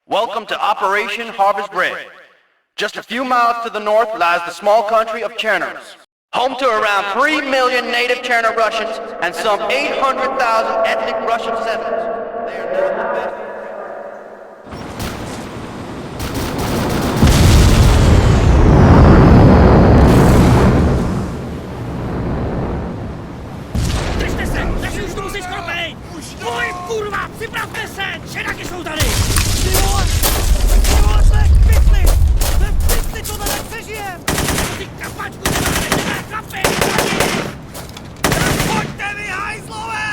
Welcome to Operation Harvest Red. Just a few miles to the north lies the small country of Cherners, home to around 3 million native Cherner Russians and some 800,000 ethnic Russian settlers. They are not the best. Držte se! Naši už tu musí skropenej! Boj, kurva! Připravte se! Čeráky jsou tady! Ten pytli, to tady přežijem! Ty kapačku nemáme! Kapej! Tak pojďte vy, hajzlové!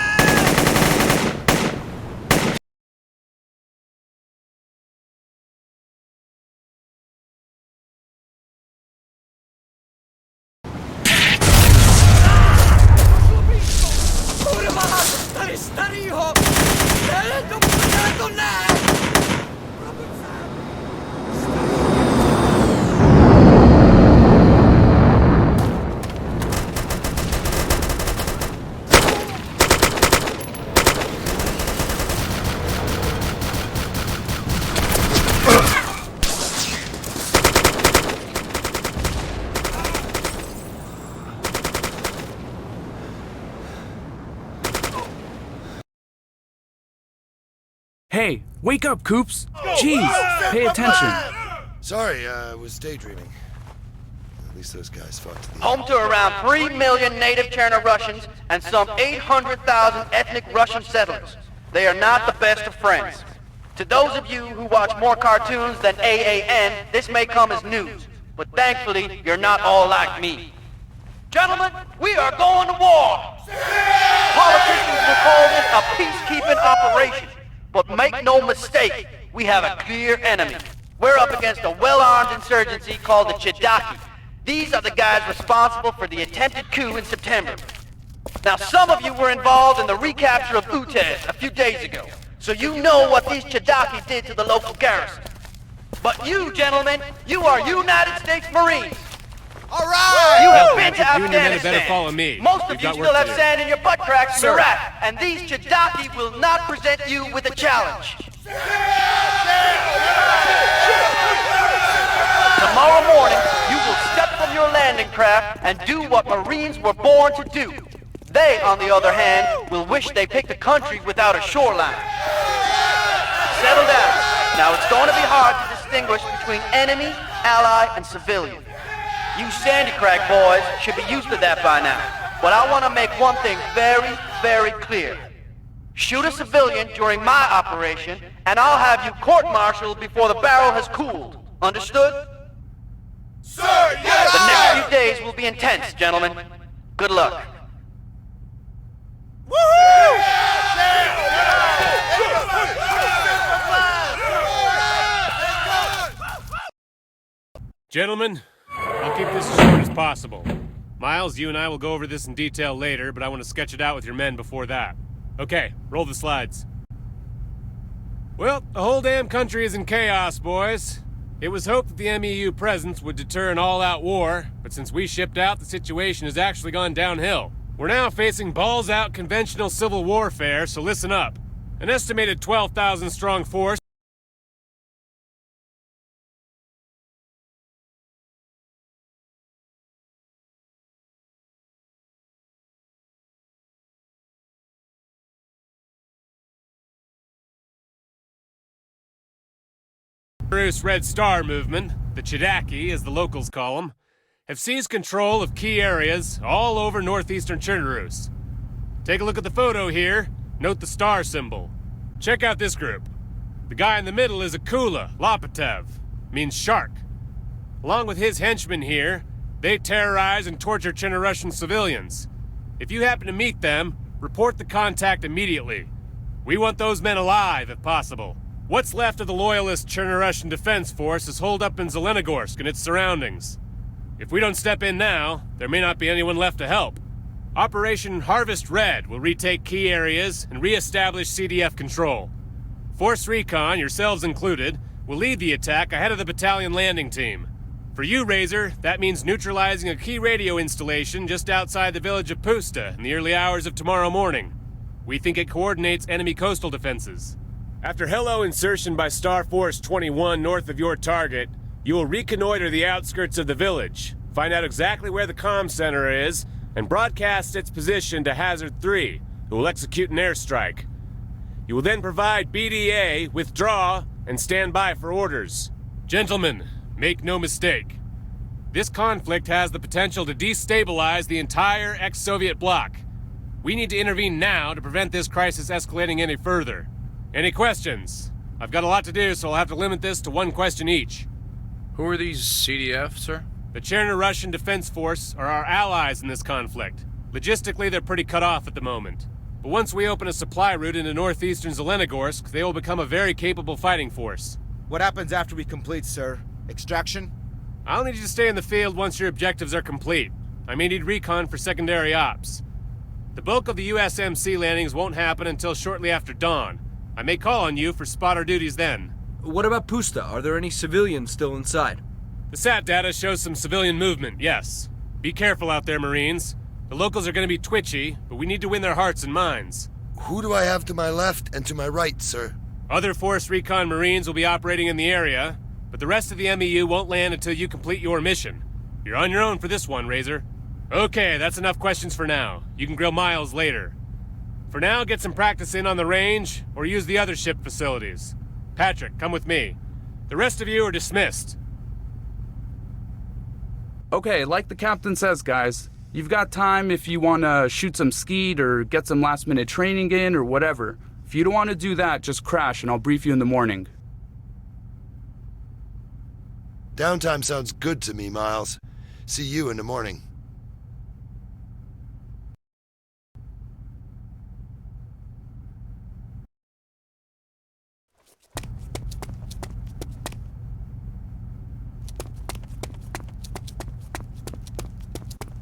Kurva! Tady starýho! Ne, to ne! Hey, wake up, Coops! Jeez, pay attention. Sorry, I was daydreaming. At least those guys fought to the end. Home to around 3 million native Cherner Russians and some 800,000 ethnic Russian settlers. They are not the best of friends. To those of you who watch more cartoons than AAN, this may come as news, but thankfully, you're not all like me. Gentlemen, we are going to war! Politicians will call this a peacekeeping operation. But make no mistake, we have a clear enemy. We're up against a well-armed insurgency called the Chidaki. These are the guys responsible for the attempted coup in September. Now, some of you were involved in the recapture of Utez a few days ago, so you know what these Chidaki did to the local garrison. But you, gentlemen, you are United States Marines. All right! You have been to You and your men Afghanistan. better follow me. Most of We've you got work still to have do. sand in your butt cracks in Sir. Iraq, and these Chidaki will not present you with a challenge. Tomorrow morning, you will step from your landing craft and do what Marines were born to do. They, on the other hand, will wish they picked a country without a shoreline. Settle down. Now, it's going to be hard to distinguish between enemy, ally, and civilian. You Sandy Crack boys should be used to that by now. But I want to make one thing very, very clear. Shoot a civilian during my operation, and I'll have you court-martialed before the barrel has cooled. Understood? Sir, yes! The next few days will be intense, gentlemen. Good luck. Gentlemen, I'll keep this as short as possible. Miles, you and I will go over this in detail later, but I want to sketch it out with your men before that. Okay, roll the slides. Well, the whole damn country is in chaos, boys. It was hoped that the MEU presence would deter an all-out war, but since we shipped out, the situation has actually gone downhill. We're now facing balls-out conventional civil warfare, so listen up. An estimated 12,000-strong force Red Star movement, the Chidaki as the locals call them, have seized control of key areas all over northeastern Chernarus. Take a look at the photo here, note the star symbol. Check out this group. The guy in the middle is Akula Lopatev, means shark. Along with his henchmen here, they terrorize and torture Chernorussian civilians. If you happen to meet them, report the contact immediately. We want those men alive if possible. What's left of the loyalist Chernorussian Defense Force is holed up in Zelenogorsk and its surroundings. If we don't step in now, there may not be anyone left to help. Operation Harvest Red will retake key areas and re-establish CDF control. Force Recon, yourselves included, will lead the attack ahead of the battalion landing team. For you, Razor, that means neutralizing a key radio installation just outside the village of Pusta in the early hours of tomorrow morning. We think it coordinates enemy coastal defenses. After helo insertion by Star Force 21 north of your target, you will reconnoiter the outskirts of the village, find out exactly where the comm center is, and broadcast its position to Hazard 3, who will execute an airstrike. You will then provide BDA, withdraw, and stand by for orders. Gentlemen, make no mistake. This conflict has the potential to destabilize the entire ex-Soviet bloc. We need to intervene now to prevent this crisis escalating any further. Any questions? I've got a lot to do, so I'll have to limit this to one question each. Who are these CDF, sir? The Cherno-Russian Defense Force are our allies in this conflict. Logistically, they're pretty cut off at the moment. But once we open a supply route into northeastern Zelenogorsk, they will become a very capable fighting force. What happens after we complete, sir? Extraction? I'll need you to stay in the field once your objectives are complete. I may need recon for secondary ops. The bulk of the USMC landings won't happen until shortly after dawn. I may call on you for spotter duties then. What about Pusta? Are there any civilians still inside? The SAT data shows some civilian movement, yes. Be careful out there, Marines. The locals are going to be twitchy, but we need to win their hearts and minds. Who do I have to my left and to my right, sir? Other Force Recon Marines will be operating in the area, but the rest of the MEU won't land until you complete your mission. You're on your own for this one, Razor. Okay, that's enough questions for now. You can grill Miles later. For now, get some practice in on the range, or use the other ship facilities. Patrick, come with me. The rest of you are dismissed. Okay, like the captain says, guys, you've got time if you want to shoot some skeet or get some last-minute training in or whatever. If you don't want to do that, just crash and I'll brief you in the morning. Downtime sounds good to me, Miles. See you in the morning.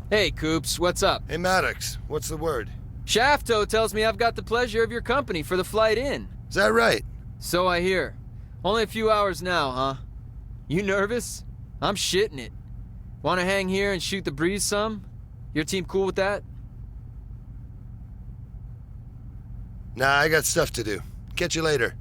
Hey, Coops, what's up? Hey, Maddox, what's the word? Shafto tells me I've got the pleasure of your company for the flight in. Is that right? So I hear. Only a few hours now, huh? You nervous? I'm shitting it. Want to hang here and shoot the breeze some? Your team cool with that? Nah, I got stuff to do. Catch you later.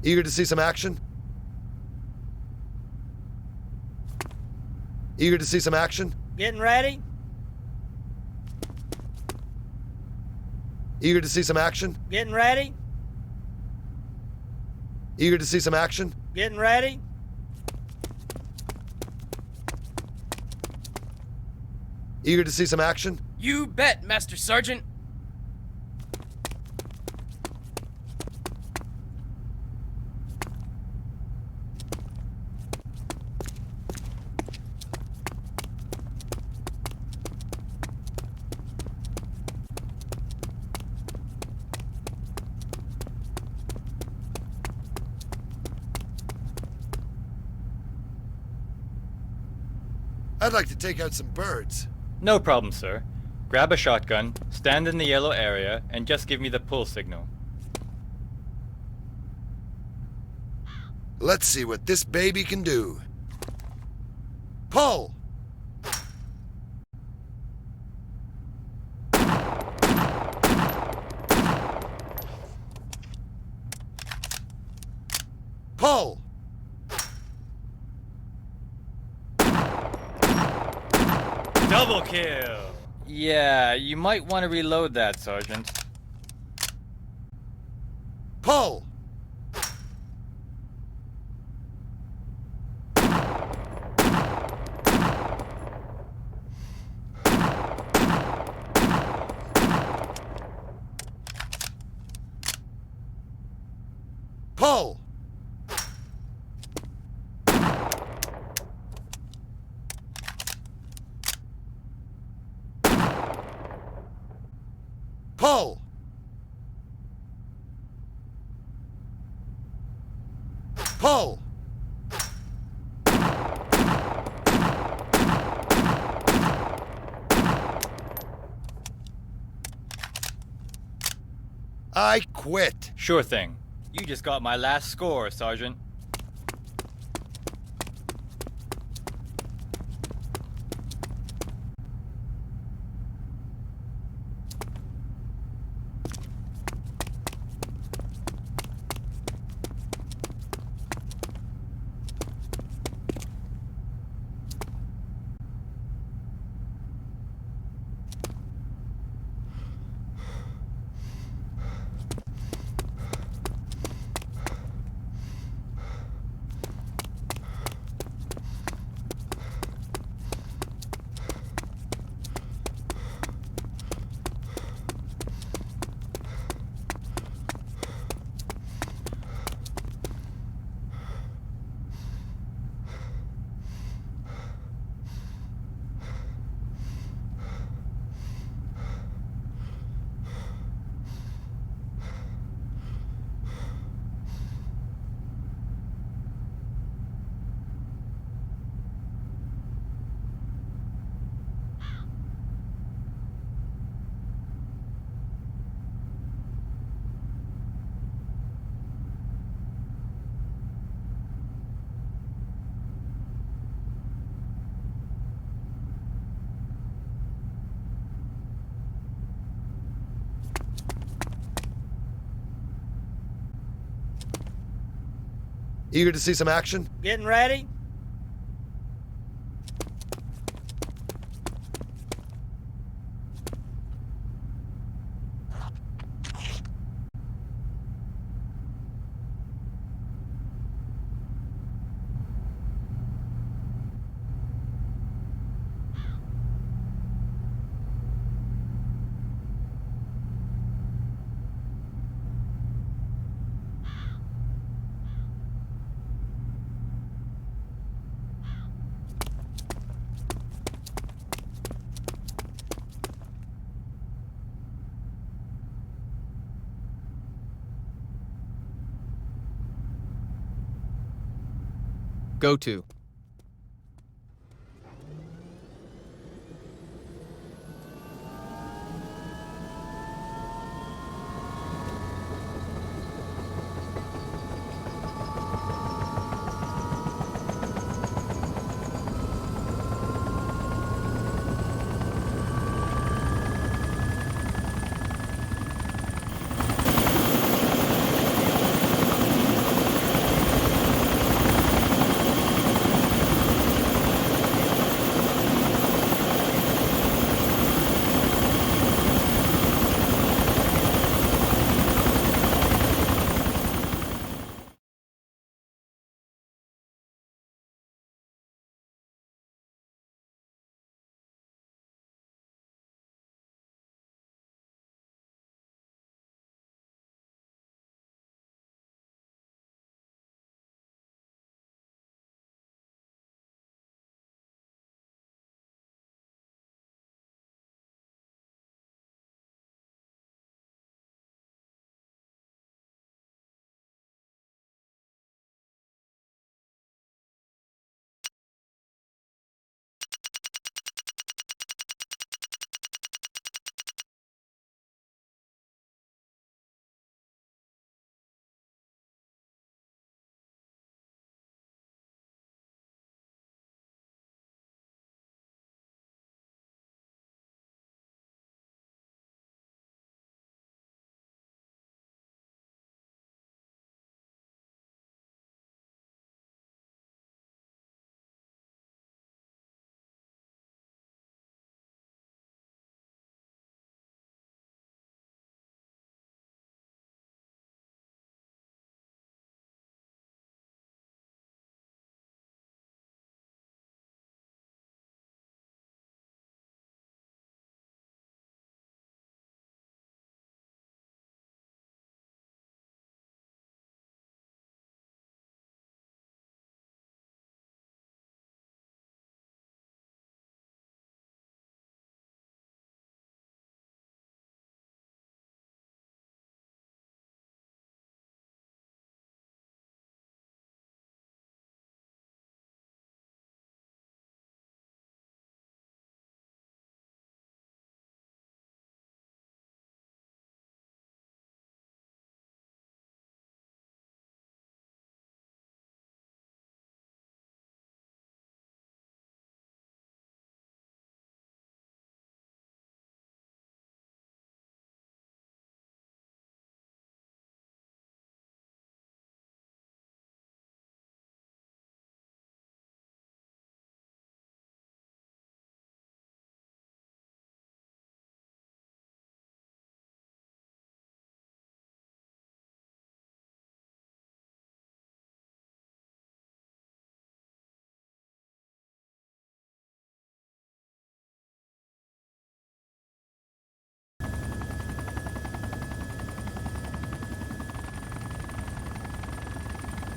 Eager to see some action? Eager to see some action? Getting ready? Eager to see some action? Getting ready? Eager to see some action? Getting ready? Eager to see some action? You bet, Master Sergeant. I'd like to take out some birds. No problem, sir. Grab a shotgun, stand in the yellow area, and just give me the pull signal. Let's see what this baby can do. Pull! Pull! Double kill! Yeah, you might want to reload that, Sergeant. Pull! Pull! Pull! Pull! I quit. Sure thing. You just got my last score, Sergeant. Eager to see some action? Getting ready? Go to.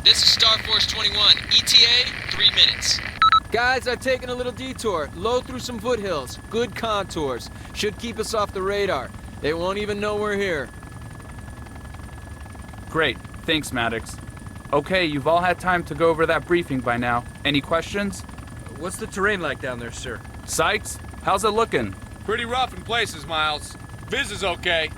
This is Star Force 21. ETA, 3 minutes. Guys, I've taken a little detour. Low through some foothills. Good contours. Should keep us off the radar. They won't even know we're here. Great. Thanks, Maddox. Okay, you've all had time to go over that briefing by now. Any questions? What's the terrain like down there, sir? Sykes, how's it looking? Pretty rough in places, Miles. Viz is okay.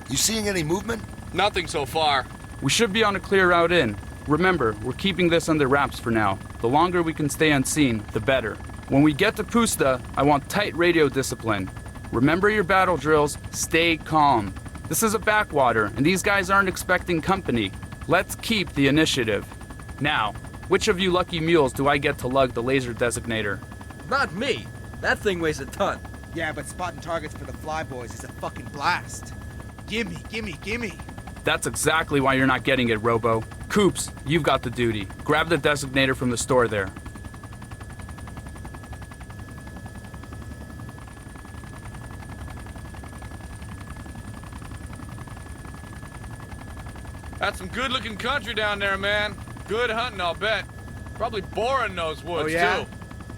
You seeing any movement? Nothing so far. We should be on a clear route in. Remember, we're keeping this under wraps for now. The longer we can stay unseen, the better. When we get to Pusta, I want tight radio discipline. Remember your battle drills, stay calm. This is a backwater, and these guys aren't expecting company. Let's keep the initiative. Now, which of you lucky mules do I get to lug the laser designator? Not me. That thing weighs a ton. Yeah, but spotting targets for the flyboys is a fucking blast. Gimme, gimme, gimme. That's exactly why you're not getting it, Robo. Coops, you've got the duty. Grab the designator from the store there. That's some good-looking country down there, man. Good hunting, I'll bet. Probably boar in those woods, Oh, yeah? too.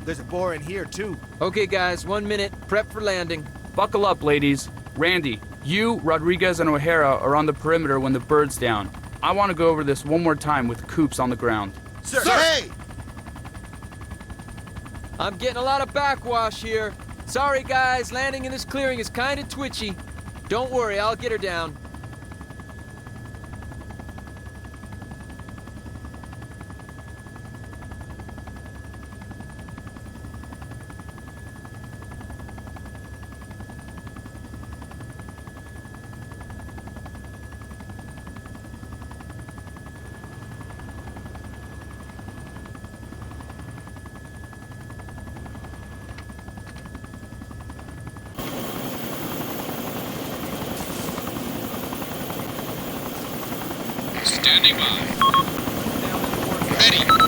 There's a boar in here, too. Okay, guys, 1 minute. Prep for landing. Buckle up, ladies. Randy, you, Rodriguez, and O'Hara are on the perimeter when the bird's down. I want to go over this one more time with Coops on the ground. Sir! Hey! I'm getting a lot of backwash here. Sorry, guys. Landing in this clearing is kind of twitchy. Don't worry, I'll get her down. Standing by. Ready.